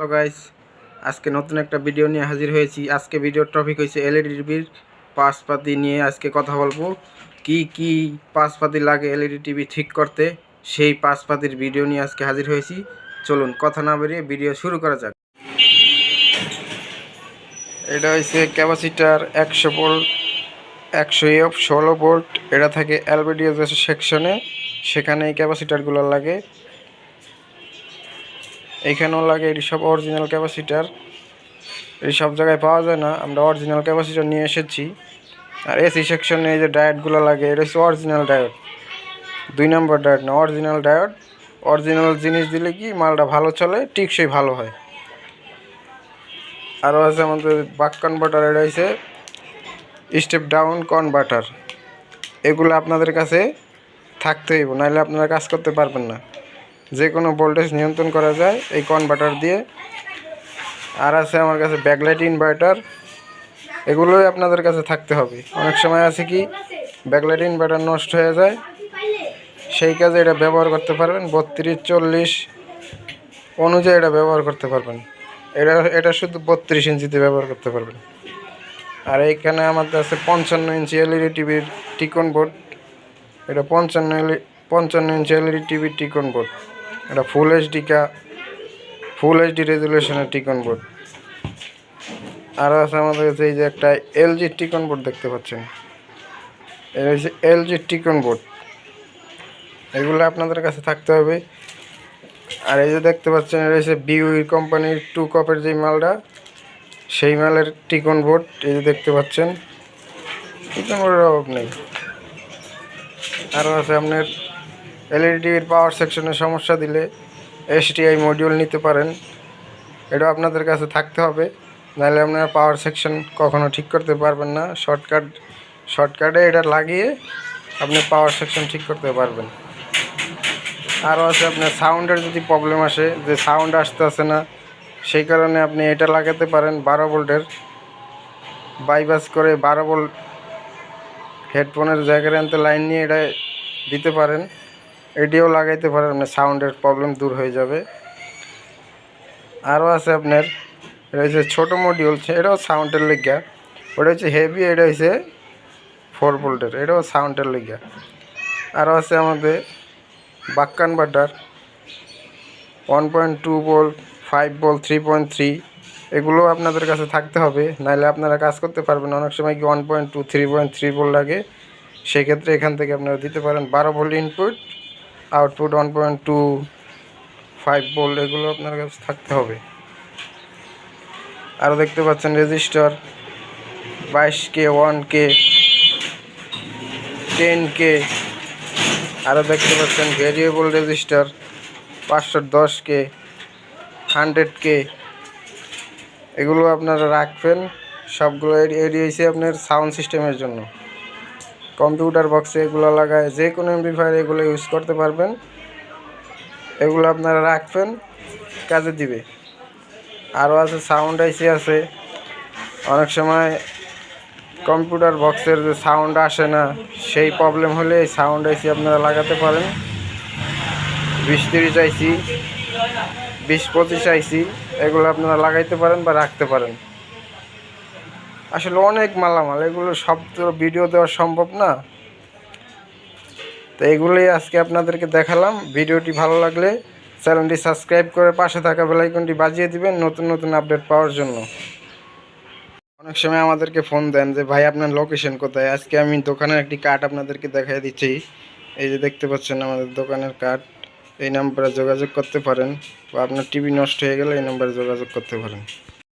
Hello guys, আজকে নতুন একটা ভিডিও নিয়ে হাজির হয়েছি। আজকে ভিডিওর টপিক হয়েছে এলইডি টিভির পার্টসপাতি নিয়ে আজকে কথা বলবো। কি কি পার্টসপাতি লাগে এলইডি টিভি ঠিক করতে, সেই পার্টসপাতির ভিডিও নিয়ে আজকে হাজির হয়েছি। চলুন কথা না বেরিয়ে ভিডিও শুরু করা যাক। এটা হচ্ছে ক্যাপাসিটার 100 ভোল্ট 100 এফ 16 ভোল্ট। এটা থাকে এলভিডিএস সেকশনে, সেখানে এই ক্যাপাসিটারগুলো লাগে। এইখানেও লাগে। এটি সব অরিজিনাল ক্যাপাসিটার, এই সব জায়গায় পাওয়া যায় না। আমরা অরিজিনাল ক্যাপাসিটার নিয়ে এসেছি। আর এসি সেকশনে এই যে ডায়োডগুলো লাগে, এটা হচ্ছে অরিজিনাল ডায়োড, 2 নম্বর ডায়োড না, অরিজিনাল ডায়োড। অরিজিনাল জিনিস দিলে কি মালটা ভালো চলে, টিকসই ভালো হয়। আরও আছে আমাদের বাক কনভার্টার, এটা হচ্ছে স্টেপ ডাউন কনভার্টার। এগুলো আপনাদের কাছে থাকতে হইব, নাহলে আপনারা কাজ করতে পারবেন না। যে কোনো ভোল্টেজ নিয়ন্ত্রণ করা যায় এই কনভার্টার দিয়ে। আর আছে আমার কাছে ব্যাকলাইট ইনভার্টার, এগুলোই আপনাদের কাছে থাকতে হবে। অনেক সময় আছে কি ব্যাকলাইট ইনভার্টার নষ্ট হয়ে যায়, সেই কাজে এটা ব্যবহার করতে পারবেন। 32-40 অনুযায়ী এটা ব্যবহার করতে পারবেন। এটা শুধু 32 ইঞ্চিতে ব্যবহার করতে পারবেন। আর এইখানে আমাদের আছে 55 ইঞ্চি এলইডি টিভির টিকন বোর্ড। এটা 55 ইঞ্চি এলইডি টিভির টিকন বোর্ড। এটা ফুল এইচডি রেজুলেশনের টিকন বোর্ড। আরও আছে আমাদের কাছে এই যে একটা এলজি টিকন বোর্ড দেখতে পাচ্ছেন, এটা হচ্ছে এলজি টিকন বোর্ড। এগুলো আপনাদের কাছে থাকতে হবে। আর এই যে দেখতে পাচ্ছেন, এটা হচ্ছে বিউই কোম্পানির 2 কপের যে মালটা, সেই মালের টিকন বোর্ড। এই যে দেখতে পাচ্ছেন, টিকন বোর্ডের অভাব নেই। আরও আছে আপনার এলইডি টিভির পাওয়ার সেকশনে সমস্যা দিলে এসটিআই মডিউল নিতে পারেন, এটা আপনাদের কাছে থাকতে হবে, নাহলে আপনারা পাওয়ার সেকশন কখনো ঠিক করতে পারবেন না। শর্টকাটে এটা লাগিয়ে আপনি পাওয়ার সেকশন ঠিক করতে পারবেন। আরও আছে আপনার সাউন্ডের যদি প্রবলেম আসে, যে সাউন্ড আসতে না, সেই কারণে আপনি এটা লাগাতে পারেন 12 ভোল্টের বাইপাস করে। 12 ভোল্ট হেডফোনের জায়গায় আনতে লাইন নিয়ে এটা দিতে পারেন, এটিও লাগাইতে পারেন, আপনার সাউন্ডের প্রবলেম দূর হয়ে যাবে। আরও আছে আপনার, এটা হচ্ছে ছোটো মডিউল, এটাও সাউন্ডের লেগা। ওটা হচ্ছে হেভি, এটা হচ্ছে 4 ভোল্টের, এটাও সাউন্ডের লেগা। আরও আছে আমাদের বাক কনভার্টার 1.2 ভোল্ট 5 ভোল্ট 3.3, এগুলো আপনাদের কাছে থাকতে হবে, নাহলে আপনারা কাজ করতে পারবেন। অনেক সময় কি 1.2 3.3 ভোল্ট লাগে, সেক্ষেত্রে এখান থেকে আপনারা দিতে পারেন 12 ভোল্ট ইনপুট, আউটপুট 1.25 ভোল্ট, এগুলো আপনার কাছে থাকতে হবে। আরও দেখতে পাচ্ছেন রেজিস্টার 22K 1K 10K। আরও দেখতে পাচ্ছেন ভেরিয়েবল রেজিস্টার 510K 100K, এগুলো আপনারা রাখবেন। সবগুলো এডি হয়েছে আপনার সাউন্ড সিস্টেমের জন্য। কম্পিউটার বক্সে এগুলো লাগায় যে কোনো এমপ্লিফায়ার এগুলো ইউজ করতে পারবেন, এগুলো আপনারা রাখবেন, কাজে দিবে। আরও আছে সাউন্ড আইসি আছে। অনেক সময় কম্পিউটার বক্সের যে সাউন্ড আসে না, সেই প্রবলেম হলে এই সাউন্ড আইসি আপনারা লাগাতে পারেন। 20-30 আইসি 20-25 আইসি এগুলো আপনারা লাগাইতে পারেন বা রাখতে পারেন। আসলে অনেক মালামাল, এগুলো সব তো ভিডিও দেওয়া সম্ভব না, তো এগুলোই আজকে আপনাদেরকে দেখালাম। ভিডিওটি ভালো লাগলে চ্যানেলটি সাবস্ক্রাইব করে পাশে থাকা বেল আইকনটি বাজিয়ে দিবেন নতুন নতুন আপডেট পাওয়ার জন্য। অনেক সময় আমাদেরকে ফোন দেন যে ভাই আপনার লোকেশন কোথায়। আজকে আমি দোকানের একটি কার্ড আপনাদেরকে দেখাই দিচ্ছি। এই যে দেখতে পাচ্ছেন আমাদের দোকানের কার্ড, এই নাম্বারে যোগাযোগ করতে পারেন, বা আপনার টিভি নষ্ট হয়ে গেলে এই নাম্বারে যোগাযোগ করতে পারেন।